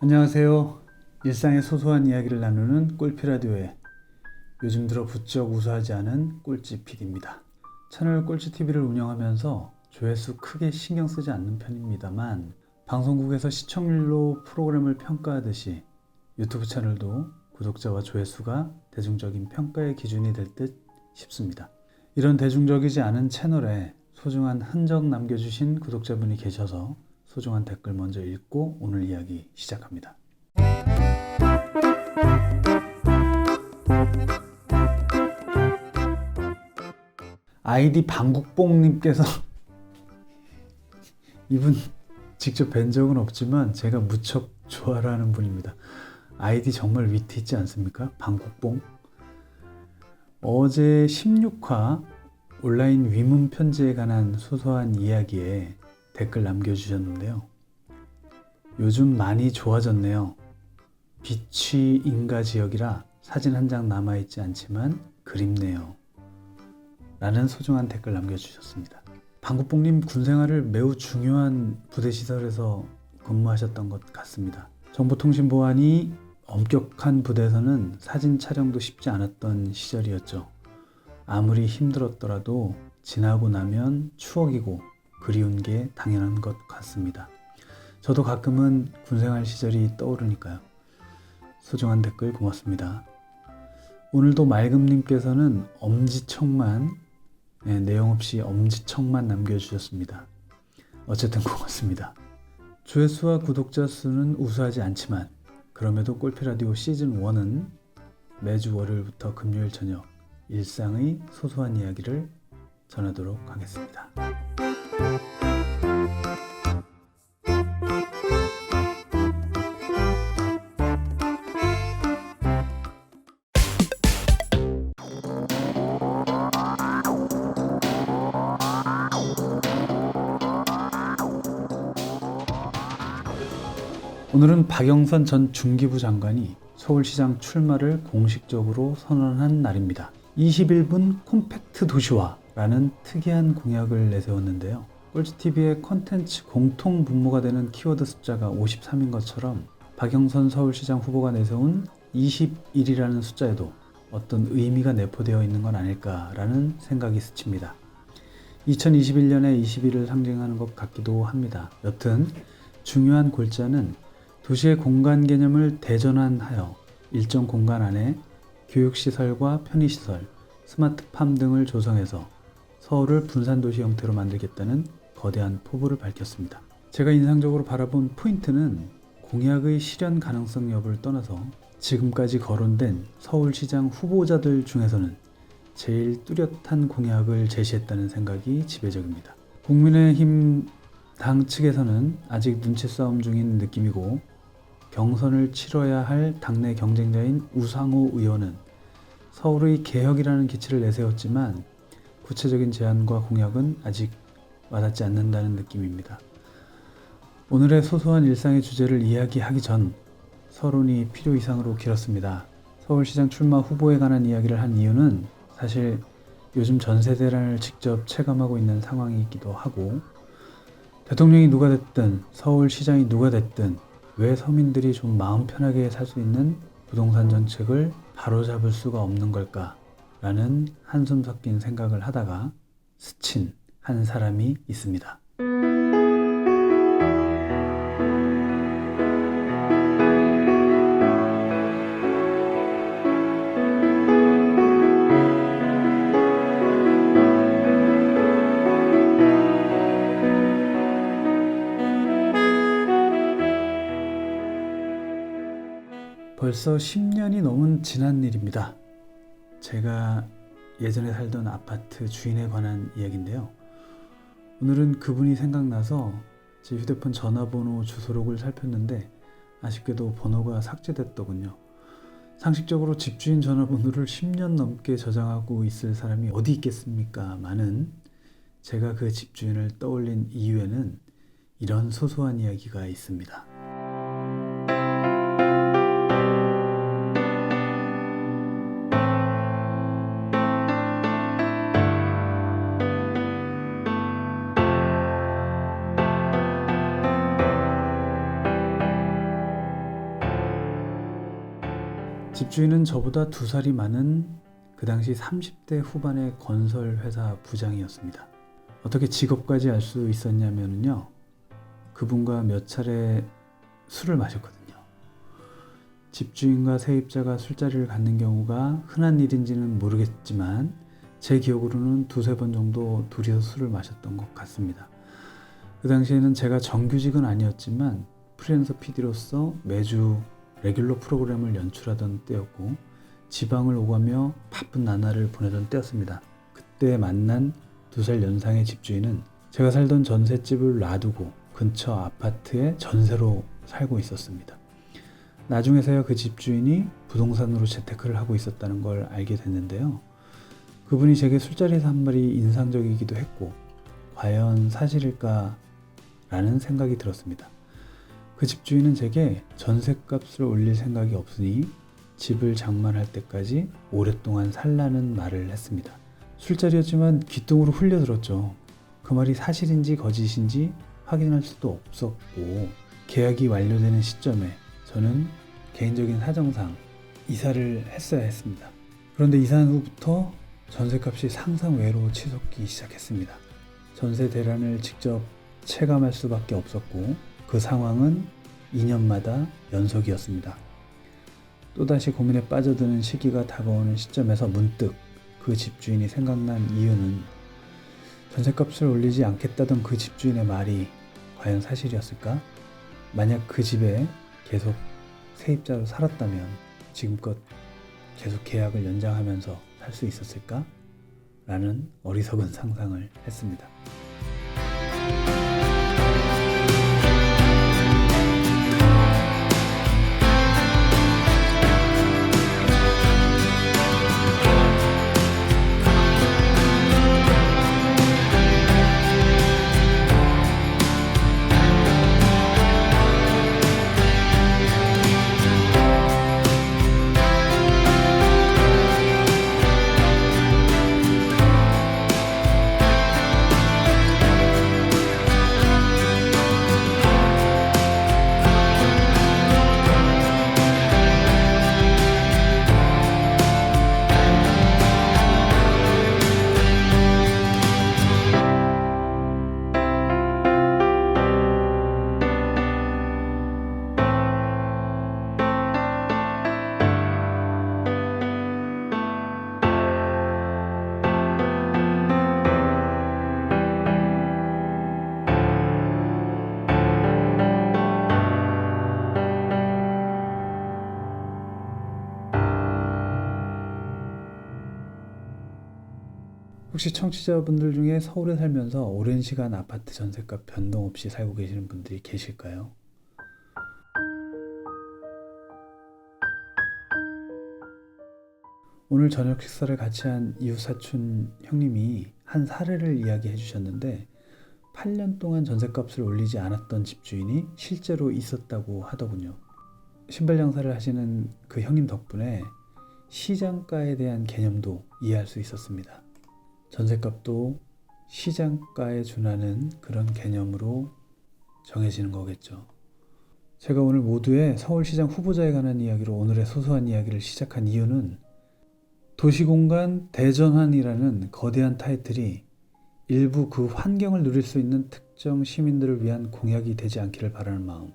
안녕하세요. 일상의 소소한 이야기를 나누는 꿀피라디오의 요즘 들어 부쩍 우수하지 않은 꿀찌 PD입니다. 채널 꿀찌TV를 운영하면서 조회수 크게 신경 쓰지 않는 편입니다만 방송국에서 시청률로 프로그램을 평가하듯이 유튜브 채널도 구독자와 조회수가 대중적인 평가의 기준이 될 듯 싶습니다. 이런 대중적이지 않은 채널에 소중한 흔적 남겨주신 구독자분이 계셔서 소중한 댓글 먼저 읽고 오늘 이야기 시작합니다. 아이디 방국봉님께서 이분 직접 뵌 적은 없지만 제가 무척 좋아하는 분입니다. 아이디 정말 위트 있지 않습니까? 방국봉. 어제 16화 온라인 위문 편지에 관한 소소한 이야기에 댓글 남겨주셨는데요. 요즘 많이 좋아졌네요. 비취 인가 지역이라 사진 한 장 남아있지 않지만 그립네요. 라는 소중한 댓글 남겨주셨습니다. 방국봉님 군생활을 매우 중요한 부대시설에서 근무하셨던 것 같습니다. 정보통신보안이 엄격한 부대에서는 사진 촬영도 쉽지 않았던 시절이었죠. 아무리 힘들었더라도 지나고 나면 추억이고 그리운 게 당연한 것 같습니다. 저도 가끔은 군생활 시절이 떠오르니까요. 소중한 댓글 고맙습니다. 오늘도 맑음님께서는 엄지척만, 내용 없이 엄지척만 남겨주셨습니다. 어쨌든 고맙습니다. 조회수와 구독자 수는 우수하지 않지만 그럼에도 꿀피라디오 시즌1은 매주 월요일부터 금요일 저녁 일상의 소소한 이야기를 전하도록 하겠습니다. 오늘은 박영선 전 중기부 장관이 서울시장 출마를 공식적으로 선언한 날입니다. 21분 콤팩트 도시화라는 특이한 공약을 내세웠는데요. 꿀찌TV의 콘텐츠 공통 분모가 되는 키워드 숫자가 53인 것처럼 박영선 서울시장 후보가 내세운 21이라는 숫자에도 어떤 의미가 내포되어 있는 건 아닐까라는 생각이 스칩니다. 2021년에 21을 상징하는 것 같기도 합니다. 여튼 중요한 골자는 도시의 공간 개념을 대전환하여 일정 공간 안에 교육시설과 편의시설, 스마트팜 등을 조성해서 서울을 분산도시 형태로 만들겠다는 거대한 포부를 밝혔습니다. 제가 인상적으로 바라본 포인트는 공약의 실현 가능성 여부를 떠나서 지금까지 거론된 서울시장 후보자들 중에서는 제일 뚜렷한 공약을 제시했다는 생각이 지배적입니다. 국민의힘 당 측에서는 아직 눈치 싸움 중인 느낌이고 경선을 치러야 할 당내 경쟁자인 우상호 의원은 서울의 개혁이라는 기치를 내세웠지만 구체적인 제안과 공약은 아직 와닿지 않는다는 느낌입니다. 오늘의 소소한 일상의 주제를 이야기하기 전 서론이 필요 이상으로 길었습니다. 서울시장 출마 후보에 관한 이야기를 한 이유는 사실 요즘 전세대란을 직접 체감하고 있는 상황이기도 하고 대통령이 누가 됐든 서울시장이 누가 됐든 왜 서민들이 좀 마음 편하게 살 수 있는 부동산 정책을 바로잡을 수가 없는 걸까? 라는 한숨 섞인 생각을 하다가 스친 한 사람이 있습니다. 벌써 10년이 넘은 지난 일입니다. 제가 예전에 살던 아파트 주인에 관한 이야기인데요. 오늘은 그분이 생각나서 제 휴대폰 전화번호 주소록을 살폈는데 아쉽게도 번호가 삭제됐더군요. 상식적으로 집주인 전화번호를 10년 넘게 저장하고 있을 사람이 어디 있겠습니까? 많은 제가 그 집주인을 떠올린 이유에는 이런 소소한 이야기가 있습니다. 집주인은 저보다 2살이 많은 그 당시 30대 후반의 건설회사 부장이었습니다. 어떻게 직업까지 알 수 있었냐면요, 그분과 몇 차례 술을 마셨거든요. 집주인과 세입자가 술자리를 갖는 경우가 흔한 일인지는 모르겠지만 제 기억으로는 2-3번 정도 둘이서 술을 마셨던 것 같습니다. 그 당시에는 제가 정규직은 아니었지만 프리랜서 PD로서 매주 레귤러 프로그램을 연출하던 때였고 지방을 오가며 바쁜 나날을 보내던 때였습니다. 그때 만난 2살 연상의 집주인은 제가 살던 전셋집을 놔두고 근처 아파트에 전세로 살고 있었습니다. 나중에서야 그 집주인이 부동산으로 재테크를 하고 있었다는 걸 알게 됐는데요. 그분이 제게 술자리에서 한 말이 인상적이기도 했고 과연 사실일까 라는 생각이 들었습니다. 그 집주인은 제게 전셋값을 올릴 생각이 없으니 집을 장만할 때까지 오랫동안 살라는 말을 했습니다. 술자리였지만 귓등으로 흘려들었죠. 그 말이 사실인지 거짓인지 확인할 수도 없었고 계약이 완료되는 시점에 저는 개인적인 사정상 이사를 했어야 했습니다. 그런데 이사한 후부터 전셋값이 상상외로 치솟기 시작했습니다. 전세 대란을 직접 체감할 수밖에 없었고 그 상황은 2년마다 연속이었습니다. 또다시 고민에 빠져드는 시기가 다가오는 시점에서 문득 그 집주인이 생각난 이유는 전셋값을 올리지 않겠다던 그 집주인의 말이 과연 사실이었을까? 만약 그 집에 계속 세입자로 살았다면 지금껏 계속 계약을 연장하면서 살 수 있었을까? 라는 어리석은 상상을 했습니다. 혹시 청취자분들 중에 서울에 살면서 오랜 시간 아파트 전셋값 변동 없이 살고 계시는 분들이 계실까요? 오늘 저녁 식사를 같이 한 이웃 사촌 형님이 한 사례를 이야기해 주셨는데 8년 동안 전셋값을 올리지 않았던 집주인이 실제로 있었다고 하더군요. 신발 장사를 하시는 그 형님 덕분에 시장가에 대한 개념도 이해할 수 있었습니다. 전셋값도 시장가에 준하는 그런 개념으로 정해지는 거겠죠. 제가 오늘 모두의 서울시장 후보자에 관한 이야기로 오늘의 소소한 이야기를 시작한 이유는 도시공간 대전환이라는 거대한 타이틀이 일부 그 환경을 누릴 수 있는 특정 시민들을 위한 공약이 되지 않기를 바라는 마음.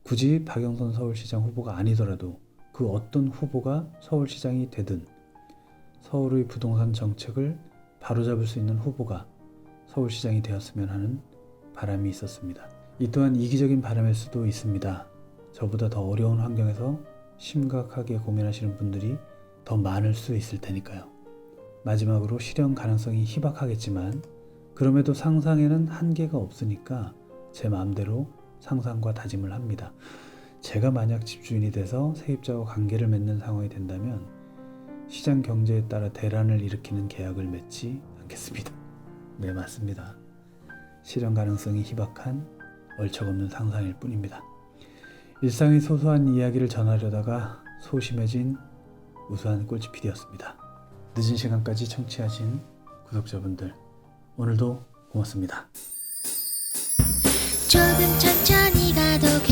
굳이 박영선 서울시장 후보가 아니더라도 그 어떤 후보가 서울시장이 되든 서울의 부동산 정책을 바로잡을 수 있는 후보가 서울시장이 되었으면 하는 바람이 있었습니다. 이 또한 이기적인 바람일 수도 있습니다. 저보다 더 어려운 환경에서 심각하게 고민하시는 분들이 더 많을 수 있을 테니까요. 마지막으로 실현 가능성이 희박하겠지만 그럼에도 상상에는 한계가 없으니까 제 마음대로 상상과 다짐을 합니다. 제가 만약 집주인이 돼서 세입자와 관계를 맺는 상황이 된다면 시장 경제에 따라 대란을 일으키는 계약을 맺지 않겠습니다. 네, 맞습니다. 실현 가능성이 희박한 얼척없는 상상일 뿐입니다. 일상의 소소한 이야기를 전하려다가 소심해진 우수한 꼴찌 PD였습니다. 늦은 시간까지 청취하신 구독자분들 오늘도 고맙습니다. 조금 천천히 가도